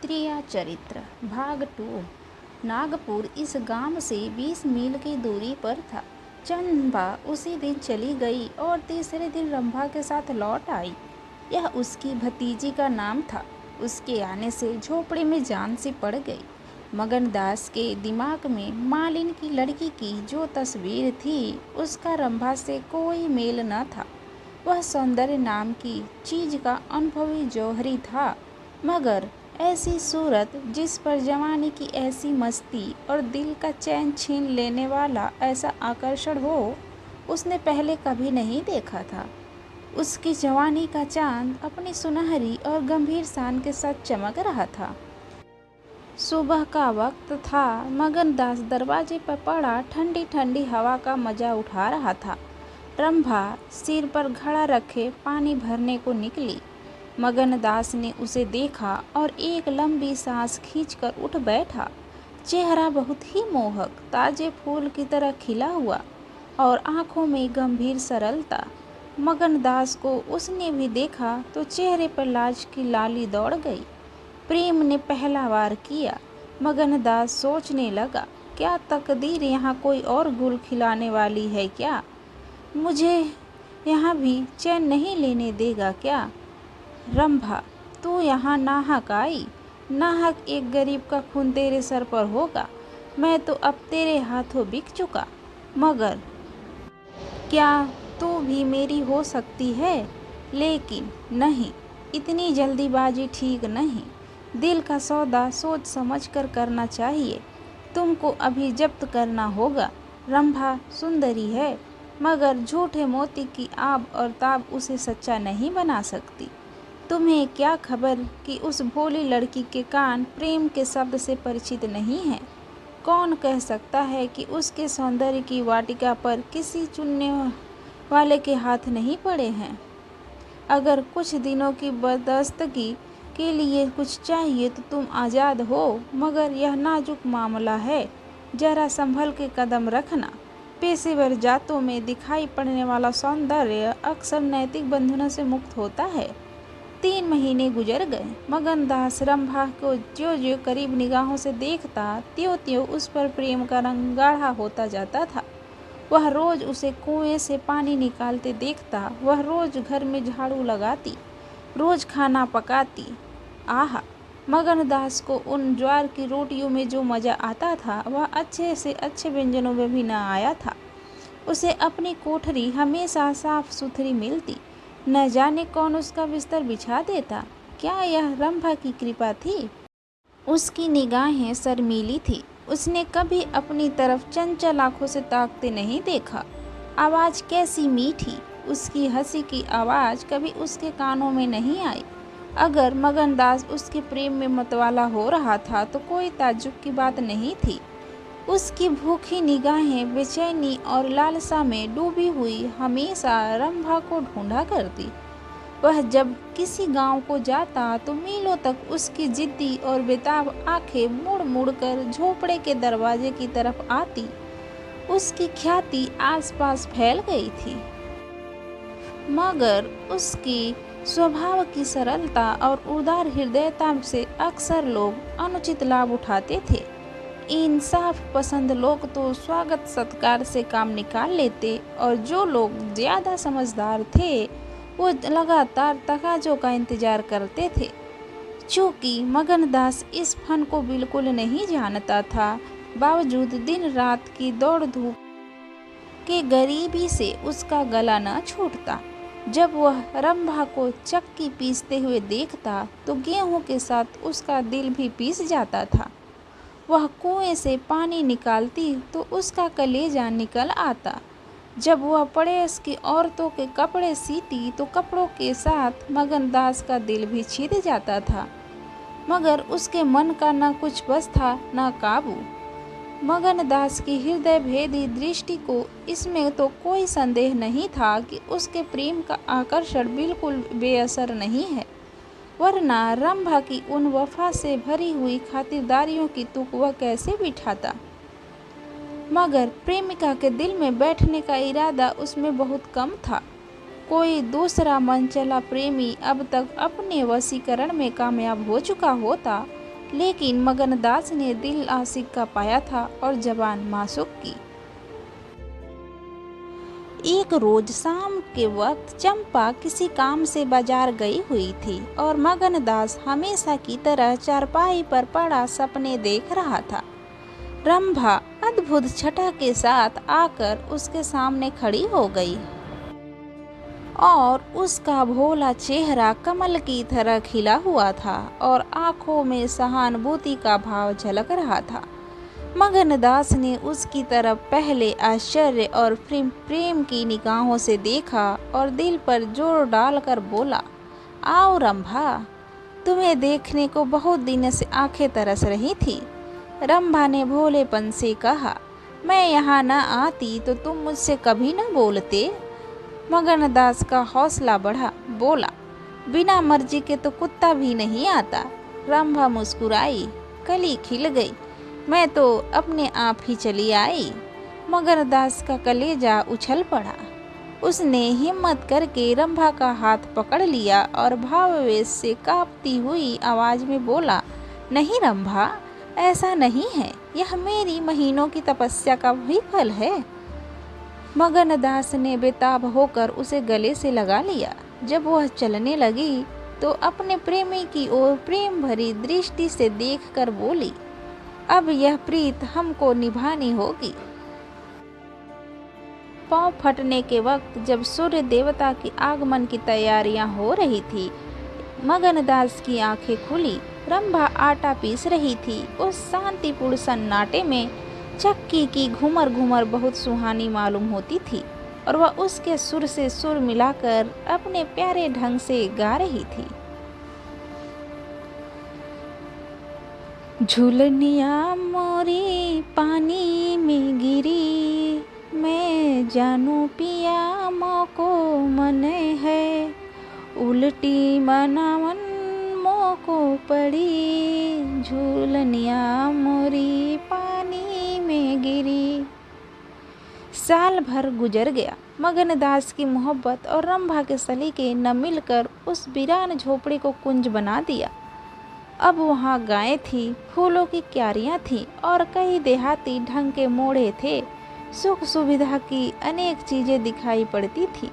प्रिया चरित्र भाग 2। नागपुर इस गांव से 20 मील की दूरी पर था। चंपा उसी दिन चली गई और तीसरे दिन रंभा के साथ लौट आई। यह उसकी भतीजी का नाम था। उसके आने से झोपड़ी में जान सी पड़ गई। मगनदास के दिमाग में मालिन की लड़की की जो तस्वीर थी उसका रंभा से कोई मेल न था। वह सौंदर्य नाम की चीज का अनुभवी जौहरी था, मगर ऐसी सूरत जिस पर जवानी की ऐसी मस्ती और दिल का चैन छीन लेने वाला ऐसा आकर्षण हो, उसने पहले कभी नहीं देखा था। उसकी जवानी का चांद अपनी सुनहरी और गंभीर शान के साथ चमक रहा था। सुबह का वक्त था। मगनदास दरवाजे पर पड़ा ठंडी ठंडी हवा का मजा उठा रहा था। रंभा सिर पर घड़ा रखे पानी भरने को निकली। मगनदास ने उसे देखा और एक लंबी सांस खींचकर उठ बैठा। चेहरा बहुत ही मोहक, ताजे फूल की तरह खिला हुआ और आंखों में गंभीर सरलता। मगनदास को उसने भी देखा तो चेहरे पर लाज की लाली दौड़ गई। प्रेम ने पहला वार किया। मगनदास सोचने लगा, क्या तकदीर यहाँ कोई और गुल खिलाने वाली है क्या? मुझे यहाँ भी चैन नहीं लेने देगा क्या? रंभा, तू यहाँ नाहक आई। नाहक एक गरीब का खून तेरे सर पर होगा। मैं तो अब तेरे हाथों बिक चुका, मगर क्या तू भी मेरी हो सकती है? लेकिन नहीं, इतनी जल्दीबाजी ठीक नहीं। दिल का सौदा सोच समझ कर करना चाहिए। तुमको अभी जब्त करना होगा। रंभा सुंदरी है, मगर झूठे मोती की आब और ताब उसे सच्चा नहीं बना सकती। तुम्हें क्या खबर कि उस भोली लड़की के कान प्रेम के शब्द से परिचित नहीं हैं? कौन कह सकता है कि उसके सौंदर्य की वाटिका पर किसी चुनने वाले के हाथ नहीं पड़े हैं? अगर कुछ दिनों की बदस्तगी के लिए कुछ चाहिए तो तुम आज़ाद हो, मगर यह नाजुक मामला है। जरा संभल के कदम रखना। पेशेवर जातों में दिखाई पड़ने वाला सौंदर्य अक्सर नैतिक बंधनों से मुक्त होता है। 3 महीने गुजर गए। मगनदास रंभा को ज्यों ज्यों करीब निगाहों से देखता, त्यों त्यों उस पर प्रेम का रंग गाढ़ा होता जाता था। वह रोज उसे कुएं से पानी निकालते देखता। वह रोज घर में झाड़ू लगाती, रोज खाना पकाती। आहा, मगनदास को उन ज्वार की रोटियों में जो मज़ा आता था, वह अच्छे से अच्छे व्यंजनों में भी न आया था। उसे अपनी कोठरी हमेशा साफ सुथरी मिलती। न जाने कौन उसका बिस्तर बिछा देता। क्या यह रंभा की कृपा थी? उसकी निगाहें शर्मीली थी। उसने कभी अपनी तरफ चंचल आंखों से ताकते नहीं देखा। आवाज़ कैसी मीठी! उसकी हंसी की आवाज़ कभी उसके कानों में नहीं आई। अगर मगनदास उसके प्रेम में मतवाला हो रहा था तो कोई ताज्जुब की बात नहीं थी। उसकी भूखी निगाहें बेचैनी और लालसा में डूबी हुई हमेशा रंभा को ढूंढा करती। वह जब किसी गांव को जाता तो मीलों तक उसकी जिद्दी और बेताब आंखें मुड़ मुड़ कर झोपड़े के दरवाजे की तरफ आती। उसकी ख्याति आसपास फैल गई थी, मगर उसकी स्वभाव की सरलता और उदार हृदयता से अक्सर लोग अनुचित लाभ उठाते थे। इंसाफ पसंद लोग तो स्वागत सत्कार से काम निकाल लेते, और जो लोग ज़्यादा समझदार थे वो लगातार तकाज़ों का इंतजार करते थे। चूँकि मगनदास इस फन को बिल्कुल नहीं जानता था, बावजूद दिन रात की दौड़ धूप के गरीबी से उसका गला न छूटता। जब वह रंभा को चक्की पीसते हुए देखता तो गेहूं के साथ उसका दिल भी पीस जाता था। वह कुएं से पानी निकालती तो उसका कलेजा निकल आता। जब वह पड़ोस की औरतों के कपड़े सीती तो कपड़ों के साथ मगनदास का दिल भी छिद जाता था, मगर उसके मन का न कुछ बस था न काबू। मगनदास की हृदय भेदी दृष्टि को इसमें तो कोई संदेह नहीं था कि उसके प्रेम का आकर्षण बिल्कुल बेअसर नहीं है, वरना रंभा की उन वफा से भरी हुई खातिरदारियों की तुक वह कैसे बिठाता। मगर प्रेमिका के दिल में बैठने का इरादा उसमें बहुत कम था। कोई दूसरा मनचला प्रेमी अब तक अपने वशीकरण में कामयाब हो चुका होता लेकिन मगनदास ने दिल आशिक का पाया था और जबान मासूक की। एक रोज शाम के वक्त चंपा किसी काम से बाजार गई हुई थी और मगनदास हमेशा की तरह चारपाई पर पड़ा सपने देख रहा था। रंभा अद्भुत छटा के साथ आकर उसके सामने खड़ी हो गई और उसका भोला चेहरा कमल की तरह खिला हुआ था और आंखों में सहानुभूति का भाव झलक रहा था। मगनदास ने उसकी तरफ पहले आश्चर्य और प्रेम की निगाहों से देखा और दिल पर जोर डालकर बोला, आओ रंभा, तुम्हें देखने को बहुत दिन से आंखें तरस रही थी। रंभा ने भोलेपन से कहा, मैं यहाँ न आती तो तुम मुझसे कभी न बोलते। मगनदास का हौसला बढ़ा, बोला, बिना मर्जी के तो कुत्ता भी नहीं आता। रंभा मुस्कुराई, कली खिल गई, मैं तो अपने आप ही चली आई। मगनदास का कलेजा उछल पड़ा। उसने हिम्मत करके रंभा का हाथ पकड़ लिया और भावावेश से कांपती हुई आवाज में बोला, नहीं रंभा, ऐसा नहीं है, यह मेरी महीनों की तपस्या का वही फल है। मगनदास ने बेताब होकर उसे गले से लगा लिया। जब वह चलने लगी तो अपने प्रेमी की ओर प्रेम भरी दृष्टि से देखकर बोली, अब यह प्रीत हमको निभानी होगी। पांव फटने के वक्त जब सूर्य देवता के आगमन की तैयारियां हो रही थी, मगनदास की आंखें खुली। रंभा आटा पीस रही थी। उस शांतिपूर्ण सन्नाटे में चक्की की घुमर घुमर बहुत सुहानी मालूम होती थी और वह उसके सुर से सुर मिलाकर अपने प्यारे ढंग से गा रही थी। झुलनिया मोरी पानी में गिरी, मैं जानू पिया मोको मन है, उल्टी मनावन मोको पड़ी, झुलनिया मोरी पानी में गिरी। साल भर गुजर गया। मगनदास की मोहब्बत और रंभा के सलीके न मिलकर उस वीरान झोपड़ी को कुंज बना दिया। अब वहाँ गायें थी, फूलों की क्यारियाँ थीं और कई देहाती ढंग के मोड़े थे। सुख सुविधा की अनेक चीजें दिखाई पड़ती थी।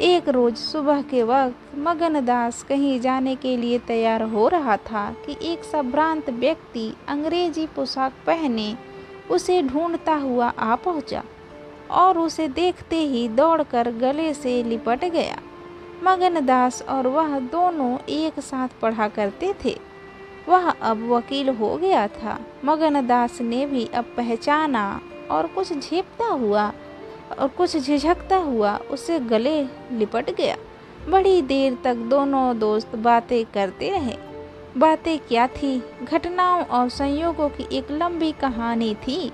एक रोज सुबह के वक्त मगनदास कहीं जाने के लिए तैयार हो रहा था कि एक संभ्रांत व्यक्ति अंग्रेजी पोशाक पहने उसे ढूंढता हुआ आ पहुंचा और उसे देखते ही दौड़कर गले से लिपट गया। मगनदास और वह दोनों एक साथ पढ़ा करते थे। वह अब वकील हो गया था। मगनदास ने भी अब पहचाना और कुछ झेपता हुआ और कुछ झिझकता हुआ उसे गले लिपट गया। बड़ी देर तक दोनों दोस्त बातें करते रहे। बातें क्या थी? घटनाओं और संयोगों की एक लंबी कहानी थी।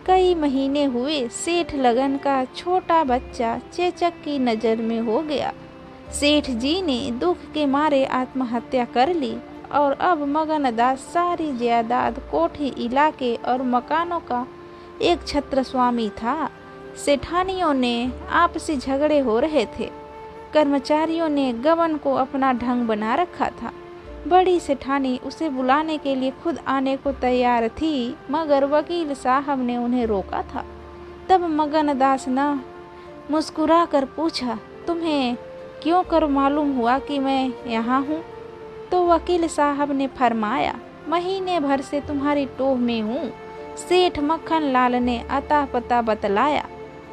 कई महीने हुए सेठ लगन का छोटा बच्चा चेचक की नज़र में हो गया। सेठ जी ने दुख के मारे आत्महत्या कर ली और अब मगनदास सारी जायदाद, कोठी, इलाके और मकानों का एक छत्र स्वामी था। सेठानियों ने आपसी झगड़े हो रहे थे। कर्मचारियों ने गबन को अपना ढंग बना रखा था। बड़ी सेठानी उसे बुलाने के लिए खुद आने को तैयार थी, मगर वकील साहब ने उन्हें रोका था। तब मगनदास ने मुस्कुरा कर पूछा, तुम्हें क्यों कर मालूम हुआ कि मैं यहाँ हूँ? तो वकील साहब ने फरमाया, महीने भर से तुम्हारी टोह में हूँ। सेठ मक्खन लाल ने अता पता बतलाया,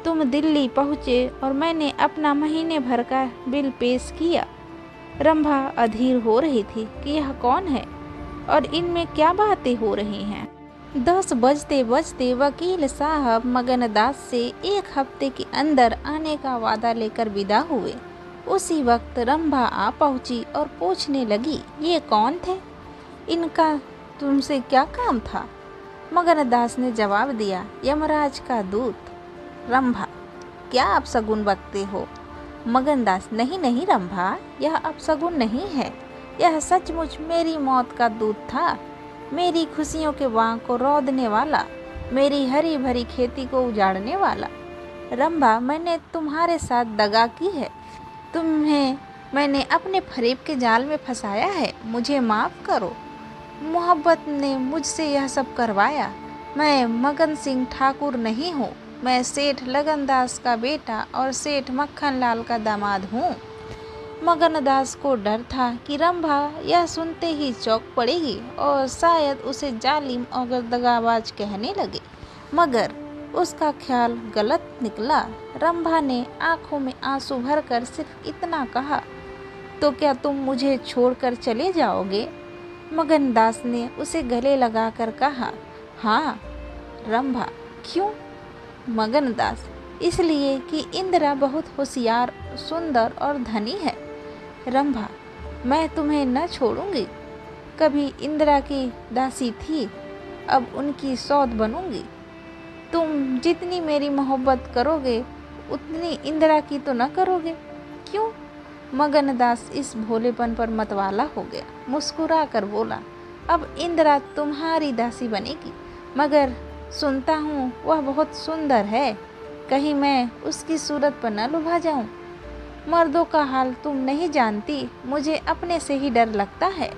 तुम दिल्ली पहुँचे और मैंने अपना महीने भर का बिल पेश किया। रंभा अधीर हो रही थी कि यह कौन है और इनमें क्या बातें हो रही हैं। 10 बजते बजते वकील साहब मगनदास से 1 हफ्ते के अंदर आने का वादा लेकर विदा हुए। उसी वक्त रंभा आ पहुंची और पूछने लगी, ये कौन थे? इनका तुमसे क्या काम था? मगनदास ने जवाब दिया, यमराज का दूत। रंभा, क्या अपशगुन बकते हो? मगनदास, नहीं नहीं रंभा, यह अपशगुन नहीं है, यह सचमुच मेरी मौत का दूत था। मेरी खुशियों के बाग को रौंदने वाला, मेरी हरी भरी खेती को उजाड़ने वाला। रंभा, मैंने तुम्हारे साथ दगा की है, तुम्हें मैंने अपने फरेब के जाल में फंसाया है, मुझे माफ़ करो। मोहब्बत ने मुझसे यह सब करवाया। मैं मगन सिंह ठाकुर नहीं हूँ, मैं सेठ लगनदास का बेटा और सेठ मक्खनलाल का दामाद हूँ। मगनदास को डर था कि रंभा यह सुनते ही चौंक पड़ेगी और शायद उसे जालिम और दगाबाज कहने लगे, मगर उसका ख्याल गलत निकला। रंभा ने आंखों में आंसू भरकर सिर्फ इतना कहा, तो क्या तुम मुझे छोड़कर चले जाओगे? मगनदास ने उसे गले लगाकर कहा, हाँ। रंभा, क्यों? मगनदास, इसलिए कि इंदिरा बहुत होशियार, सुंदर और धनी है। रंभा, मैं तुम्हें न छोड़ूंगी। कभी इंदिरा की दासी थी, अब उनकी सौत बनूंगी। तुम जितनी मेरी मोहब्बत करोगे उतनी इंदिरा की तो न करोगे, क्यों? मगनदास इस भोलेपन पर मतवाला हो गया, मुस्कुरा कर बोला, अब इंदिरा तुम्हारी दासी बनेगी, मगर सुनता हूँ वह बहुत सुंदर है, कहीं मैं उसकी सूरत पर न लुभा जाऊं। मर्दों का हाल तुम नहीं जानती, मुझे अपने से ही डर लगता है।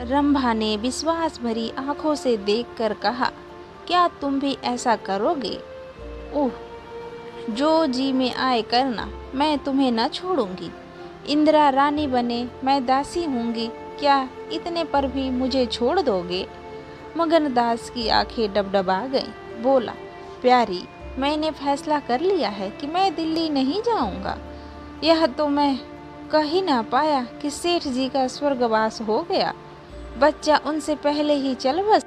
रंभा ने विश्वास भरी आंखों से देखकर कहा, क्या तुम भी ऐसा करोगे? ओह, जो जी में आए करना, मैं तुम्हें न छोड़ूंगी। इंदिरा रानी बने, मैं दासी होंगी, क्या इतने पर भी मुझे छोड़ दोगे? मगनदास की आंखें डबडबा गईं। बोला, प्यारी, मैंने फैसला कर लिया है कि मैं दिल्ली नहीं जाऊंगा। यह तो मैं कह ही ना पाया कि सेठ जी का स्वर्गवास हो गया, बच्चा उनसे पहले ही चल बस।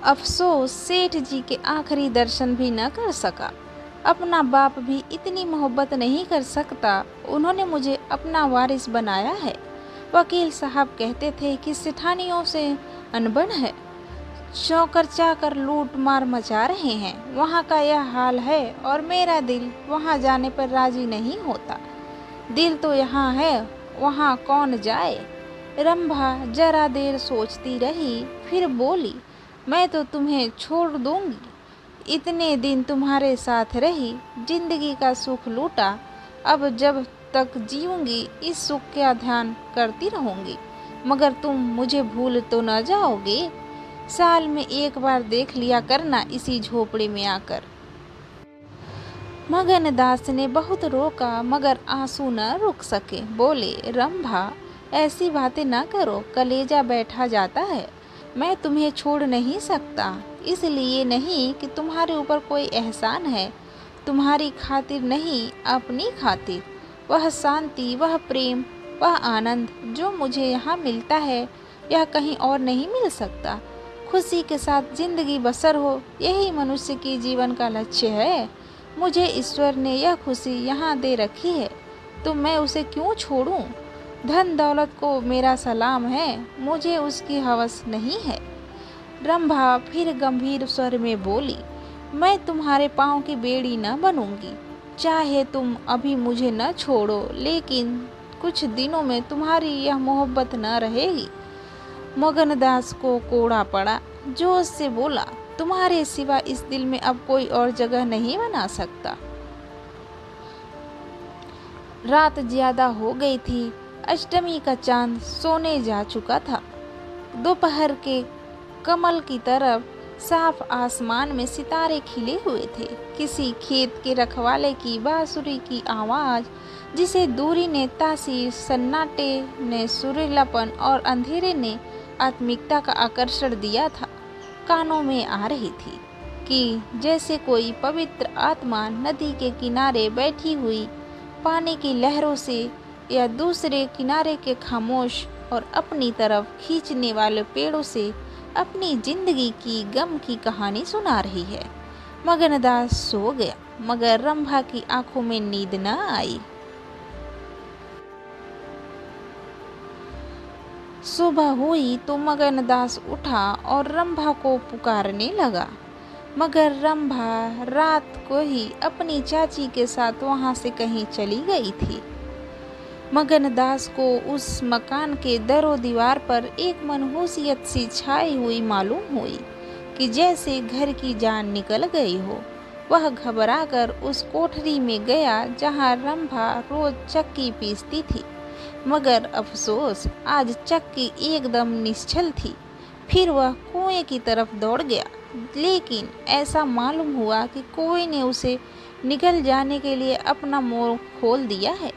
अफसोस सेठ जी के आखिरी दर्शन भी न कर सका। अपना बाप भी इतनी मोहब्बत नहीं कर सकता, उन्होंने मुझे अपना वारिस बनाया है। वकील साहब कहते थे कि सेठानियों से अनबन है, चौकर चाकर लूट मार मचा रहे हैं। वहाँ का यह हाल है और मेरा दिल वहाँ जाने पर राजी नहीं होता। दिल तो यहाँ है, वहाँ कौन जाए? रंभा जरा देर सोचती रही, फिर बोली, मैं तो तुम्हें छोड़ दूंगी। इतने दिन तुम्हारे साथ रही, जिंदगी का सुख लूटा, अब जब तक जीऊंगी इस सुख का ध्यान करती रहूंगी, मगर तुम मुझे भूल तो न जाओगे? साल में एक बार देख लिया करना इसी झोपड़ी में आकर। मगनदास ने बहुत रोका, मगर आंसू न रुक सके। बोले, रंभा, ऐसी बातें न करो, कलेजा बैठा जाता है। मैं तुम्हें छोड़ नहीं सकता, इसलिए नहीं कि तुम्हारे ऊपर कोई एहसान है, तुम्हारी खातिर नहीं, अपनी खातिर। वह शांति, वह प्रेम, वह आनंद जो मुझे यहाँ मिलता है, यह कहीं और नहीं मिल सकता। खुशी के साथ जिंदगी बसर हो, यही मनुष्य की जीवन का लक्ष्य है। मुझे ईश्वर ने यह खुशी यहाँ दे रखी है, तो मैं उसे क्यों छोड़ूं? धन दौलत को मेरा सलाम है, मुझे उसकी हवस नहीं है। रंभा फिर गंभीर स्वर में बोली, मैं तुम्हारे पाँव की बेड़ी न बनूंगी। चाहे तुम अभी मुझे न छोड़ो, लेकिन कुछ दिनों में तुम्हारी यह मोहब्बत न रहेगी। मगनदास को कोड़ा पड़ा, जोश से बोला, तुम्हारे सिवा इस दिल में अब कोई और जगह नहीं बना सकता। रात ज्यादा हो गई थी, अष्टमी का चांद सोने जा चुका था। दोपहर के कमल की तरफ साफ आसमान में सितारे खिले हुए थे। किसी खेत के रखवाले की बांसुरी की आवाज़, जिसे दूरी ने तासीर, सन्नाटे ने सुरीलापन और अंधेरे ने आत्मिकता का आकर्षण दिया था, कानों में आ रही थी कि जैसे कोई पवित्र आत्मा नदी के किनारे बैठी हुई पानी की लहरों से या दूसरे किनारे के खामोश और अपनी तरफ खींचने वाले पेड़ों से अपनी जिंदगी की गम की कहानी सुना रही है। मगनदास सो गया, मगर रंभा की आंखों में नींद न आई। सुबह हुई तो मगनदास उठा और रंभा को पुकारने लगा, मगर रंभा रात को ही अपनी चाची के साथ वहां से कहीं चली गई थी। मगनदास को उस मकान के दरो दीवार पर एक मनहूसियत सी छाई हुई मालूम हुई कि जैसे घर की जान निकल गई हो। वह घबराकर उस कोठरी में गया जहां रंभा रोज चक्की पीसती थी। मगर अफसोस, आज चक्की एकदम निश्चल थी। फिर वह कुएं की तरफ दौड़ गया, लेकिन ऐसा मालूम हुआ कि कुएं ने उसे निकल जाने के लिए अपना मुंह खोल दिया है।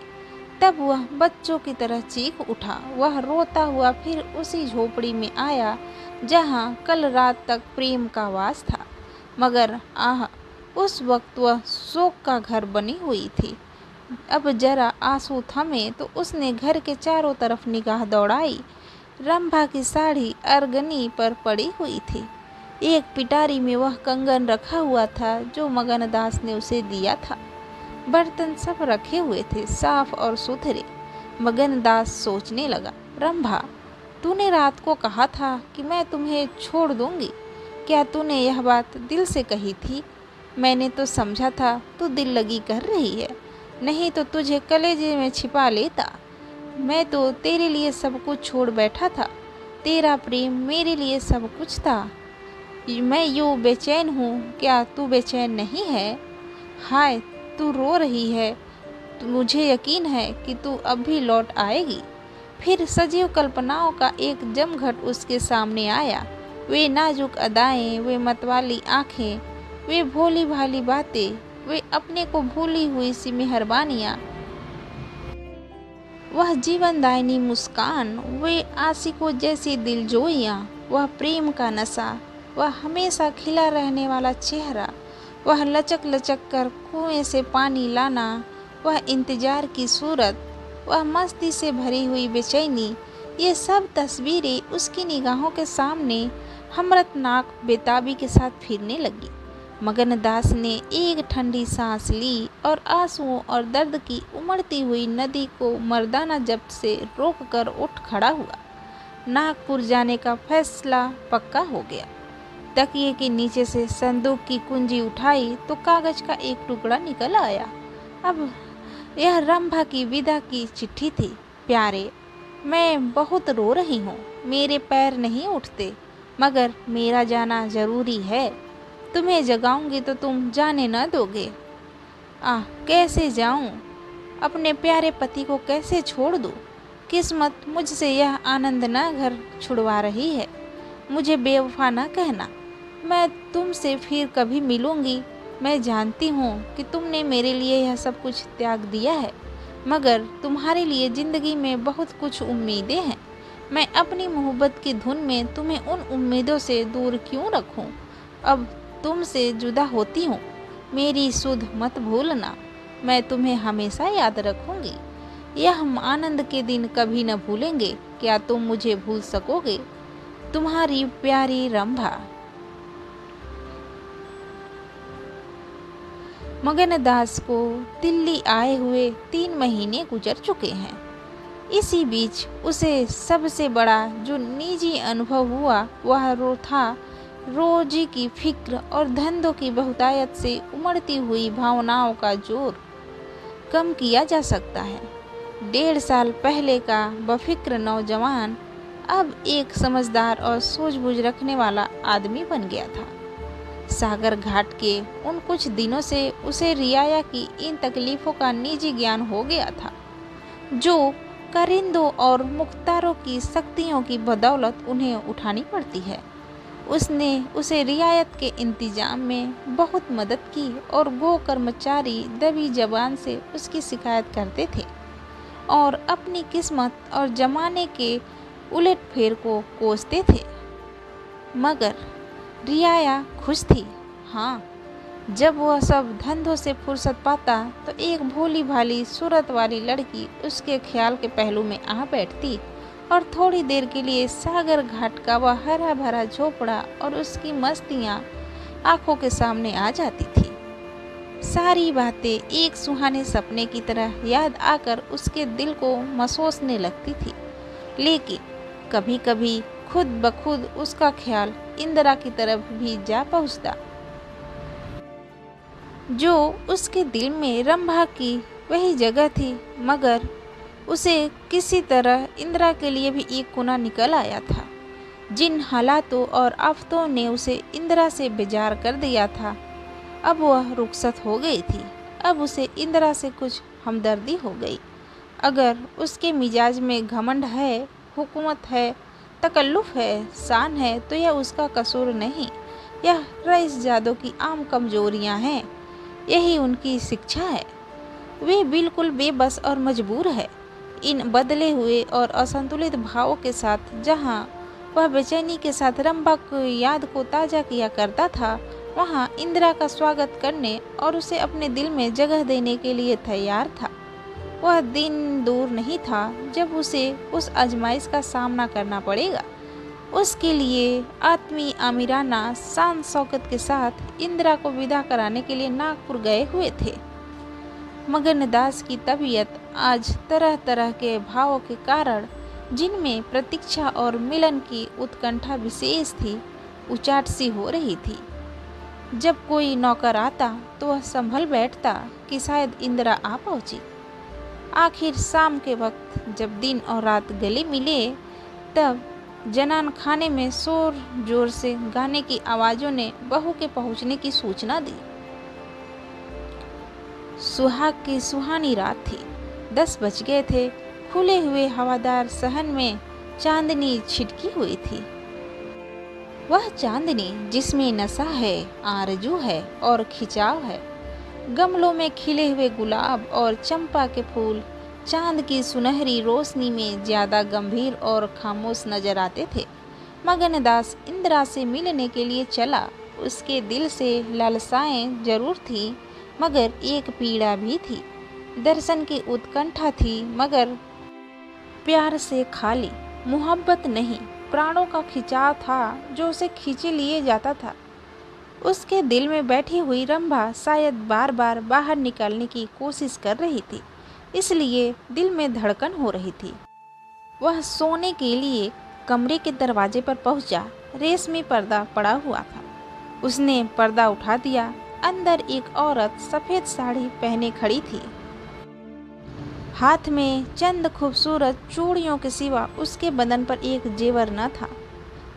तब वह बच्चों की तरह चीख उठा। वह रोता हुआ फिर उसी झोपड़ी में आया जहाँ कल रात तक प्रेम का वास था। मगर आह, उस वक्त वह शोक का घर बनी हुई थी। अब जरा आंसू थमे तो उसने घर के चारों तरफ निगाह दौड़ाई। रंभा की साड़ी अरगनी पर पड़ी हुई थी। एक पिटारी में वह कंगन रखा हुआ था जो मगनदास ने उसे दिया था। बर्तन सब रखे हुए थे, साफ और सुथरे। मगनदास सोचने लगा, रंभा, तूने रात को कहा था कि मैं तुम्हें छोड़ दूंगी। क्या तूने यह बात दिल से कही थी? मैंने तो समझा था तू दिल लगी कर रही है, नहीं तो तुझे कलेजे में छिपा लेता। मैं तो तेरे लिए सब कुछ छोड़ बैठा था। तेरा प्रेम मेरे लिए सब कुछ था। मैं यूँ बेचैन हूँ, क्या तू बेचैन नहीं है? हाय, तू रो रही है। मुझे यकीन है कि तू अब भी लौट आएगी। फिर सजीव कल्पनाओं का एक जमघट उसके सामने आया। वे नाजुक अदाएं, वे मतवाली आंखें, वे भोली भाली बातें, वे अपने को भूली हुई सी मेहरबानियाँ, वह जीवनदायिनी मुस्कान, वे आशिकों जैसी दिलजोइयाँ, वह प्रेम का नशा, वह हमेशा खिला रहने वाला चेहरा, वह लचक लचक कर कुएं से पानी लाना, वह इंतजार की सूरत, वह मस्ती से भरी हुई बेचैनी, ये सब तस्वीरें उसकी निगाहों के सामने हमरतनाक बेताबी के साथ फिरने लगी। मगनदास ने एक ठंडी सांस ली और आंसुओं और दर्द की उमड़ती हुई नदी को मर्दाना जब्त से रोककर उठ खड़ा हुआ। नागपुर जाने का फैसला पक्का हो गया। तकिए के नीचे से संदूक की कुंजी उठाई तो कागज का एक टुकड़ा निकल आया। अब यह रंभा की विदा की चिट्ठी थी। प्यारे, मैं बहुत रो रही हूँ, मेरे पैर नहीं उठते, मगर मेरा जाना जरूरी है। तुम्हें जगाऊंगी तो तुम जाने न दोगे। कैसे जाऊं? अपने प्यारे पति को कैसे छोड़ दूं? किस्मत मुझसे यह आनंद न घर छुड़वा रही है। मुझे बेवफा न कहना। मैं तुमसे फिर कभी मिलूंगी। मैं जानती हूँ कि तुमने मेरे लिए यह सब कुछ त्याग दिया है, मगर तुम्हारे लिए ज़िंदगी में बहुत कुछ उम्मीदें हैं। मैं अपनी मोहब्बत की धुन में तुम्हें उन उम्मीदों से दूर क्यों रखूं? अब तुमसे जुदा होती हूँ, मेरी सुध मत भूलना। मैं तुम्हें हमेशा याद रखूंगी। यह हम आनंद के दिन कभी न भूलेंगे। क्या तुम मुझे भूल सकोगे? तुम्हारी प्यारी रंभा। मगनदास को दिल्ली आए हुए 3 महीने गुजर चुके हैं। इसी बीच उसे सबसे बड़ा जो निजी अनुभव हुआ वह था रोजी की फिक्र और धंधों की बहुतायत से उमड़ती हुई भावनाओं का जोर कम किया जा सकता है। 1.5 साल पहले का बफिक्र नौजवान अब एक समझदार और सूझबूझ रखने वाला आदमी बन गया था। सागर घाट के उन कुछ दिनों से उसे रियाया की इन तकलीफ़ों का निजी ज्ञान हो गया था, जो करिंदों और मुख्तारों की शक्तियों की बदौलत उन्हें उठानी पड़ती है। उसने उसे रियायत के इंतजाम में बहुत मदद की और गो कर्मचारी दबी जबान से उसकी शिकायत करते थे और अपनी किस्मत और जमाने के उलट-फेर को कोसते थे। मगर रियाया खुश थी। हाँ, जब वह सब धंधों से फुर्सत पाता तो एक भोली भाली सूरत वाली लड़की उसके ख्याल के पहलू में आ बैठती और थोड़ी देर के लिए सागर घाट का वह हरा भरा झोपड़ा और उसकी मस्तियाँ आंखों के सामने आ जाती थी। सारी बातें एक सुहाने सपने की तरह याद आकर उसके दिल को मसोसने लगती थी। लेकिन कभी कभी खुद ब खुद उसका ख्याल इंदिरा की तरफ भी जा पहुँचता, जो उसके दिल में रंभा की वही जगह थी। मगर उसे किसी तरह इंदिरा के लिए भी एक कोना निकल आया था। जिन हालातों और आफतों ने उसे इंदिरा से बेजार कर दिया था, अब वह रुखसत हो गई थी। अब उसे इंदिरा से कुछ हमदर्दी हो गई। अगर उसके मिजाज में घमंड है, हुकूमत है, तकल्लुफ़ है, शान है, तो यह उसका कसूर नहीं, यह रईस जादों की आम कमजोरियां हैं। यही उनकी शिक्षा है। वे बिल्कुल बेबस और मजबूर है। इन बदले हुए और असंतुलित भावों के साथ जहाँ वह बेचैनी के साथ रंभा की याद को ताज़ा किया करता था, वहाँ इंदिरा का स्वागत करने और उसे अपने दिल में जगह देने के लिए तैयार था। वह दिन दूर नहीं था जब उसे उस आजमाइश का सामना करना पड़ेगा। उसके लिए आत्मी आमिराना शान शौकत के साथ इंदिरा को विदा कराने के लिए नागपुर गए हुए थे। मगनदास की तबीयत आज तरह तरह के भावों के कारण, जिनमें प्रतीक्षा और मिलन की उत्कंठा विशेष थी, उचाट सी हो रही थी। जब कोई नौकर आता तो वह संभल बैठता कि शायद इंदिरा आ पहुंची। आखिर शाम के वक्त जब दिन और रात गले मिले, तब जनान खाने में शोर जोर से गाने की आवाज़ों ने बहू के पहुंचने की सूचना दी। सुहाग की सुहानी रात थी। 10 बज गए थे। खुले हुए हवादार सहन में चांदनी छिटकी हुई थी। वह चांदनी जिसमें नशा है, आरजू है और खिंचाव है। गमलों में खिले हुए गुलाब और चंपा के फूल चांद की सुनहरी रोशनी में ज्यादा गंभीर और खामोश नजर आते थे। मगनदास इंदिरा से मिलने के लिए चला। उसके दिल से लालसाएं जरूर थी, मगर एक पीड़ा भी थी। दर्शन की उत्कंठा थी, मगर प्यार से खाली। मोहब्बत नहीं, प्राणों का खिंचाव था जो उसे खींचे लिए जाता था। उसके दिल में बैठी हुई रंभा शायद बार बार बाहर निकालने की कोशिश कर रही थी, इसलिए दिल में धड़कन हो रही थी। वह सोने के लिए कमरे के दरवाजे पर पहुंचा। रेशमी पर्दा पड़ा हुआ था। उसने पर्दा उठा दिया। अंदर एक औरत सफ़ेद साड़ी पहने खड़ी थी। हाथ में चंद खूबसूरत चूड़ियों के सिवा उसके बदन पर एक जेवर न था।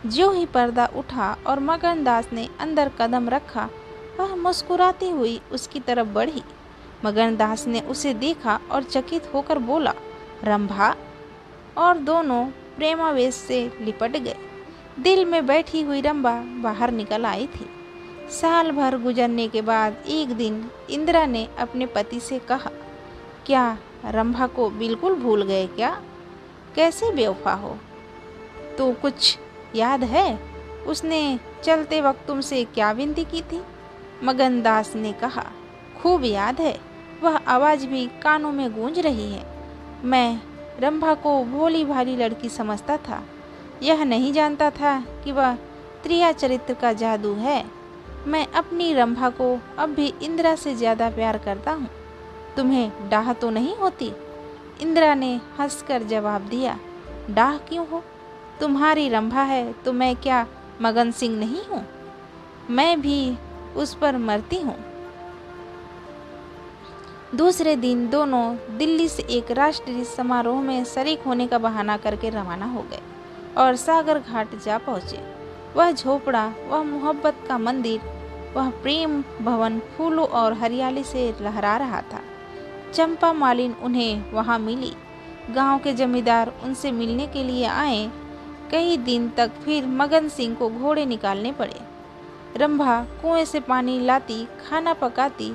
जो ही पर्दा उठा और मगनदास ने अंदर कदम रखा, वह मुस्कुराती हुई उसकी तरफ बढ़ी। मगनदास ने उसे देखा और चकित होकर बोला, रंभा, और दोनों प्रेमावेश से लिपट गए। दिल में बैठी हुई रंभा बाहर निकल आई थी। साल भर गुजरने के बाद एक दिन इंदिरा ने अपने पति से कहा, क्या रंभा को बिल्कुल भूल गए क्या? कैसे बेवफा हो? तो कुछ याद है उसने चलते वक्त तुमसे क्या विनती की थी? मगनदास ने कहा, खूब याद है। वह आवाज़ भी कानों में गूंज रही है। मैं रंभा को भोली भाली लड़की समझता था। यह नहीं जानता था कि वह त्रिया चरित्र का जादू है। मैं अपनी रंभा को अब भी इंदिरा से ज़्यादा प्यार करता हूँ। तुम्हें डाह तो नहीं होती? इंदिरा ने हंसकर जवाब दिया, डाह क्यों हो? तुम्हारी रंभा है तो मैं क्या मगन सिंह नहीं हूँ? मैं भी उस पर मरती हूँ। दूसरे दिन दोनों दिल्ली से एक राष्ट्रीय समारोह में शरीक होने का बहाना करके रवाना हो गए और सागर घाट जा पहुँचे। वह झोपड़ा, वह मोहब्बत का मंदिर, वह प्रेम भवन फूलों और हरियाली से लहरा रहा था। चंपा मालिन उन्हें वहाँ मिली। गांव के जमींदार उनसे मिलने के लिए आए। कई दिन तक फिर मगन सिंह को घोड़े निकालने पड़े। रंभा कुएं से पानी लाती, खाना पकाती,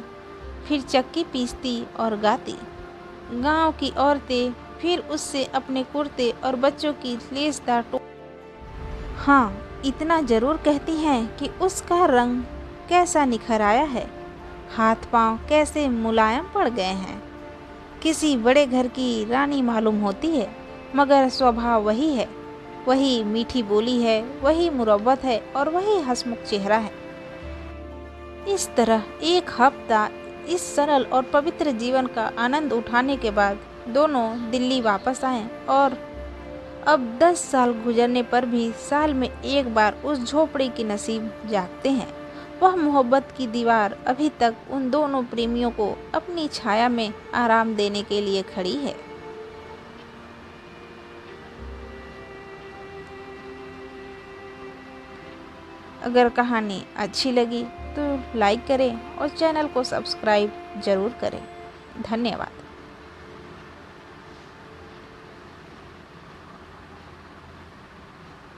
फिर चक्की पीसती और गाती। गांव की औरतें फिर उससे अपने कुर्ते और बच्चों की लेसदार हाँ, इतना जरूर कहती हैं कि उसका रंग कैसा निखर आया है, हाथ पांव कैसे मुलायम पड़ गए हैं। किसी बड़े घर की रानी मालूम होती है, मगर स्वभाव वही है। वही मीठी बोली है, वही मुरव्वत है और वही हंसमुख चेहरा है। इस तरह एक हफ्ता इस सरल और पवित्र जीवन का आनंद उठाने के बाद दोनों दिल्ली वापस आए और अब 10 साल गुजरने पर भी साल में एक बार उस झोपड़ी की नसीब जागते हैं। वह मोहब्बत की दीवार अभी तक उन दोनों प्रेमियों को अपनी छाया में आराम देने के लिए खड़ी है। अगर कहानी अच्छी लगी तो लाइक करें और चैनल को सब्सक्राइब जरूर करें। धन्यवाद।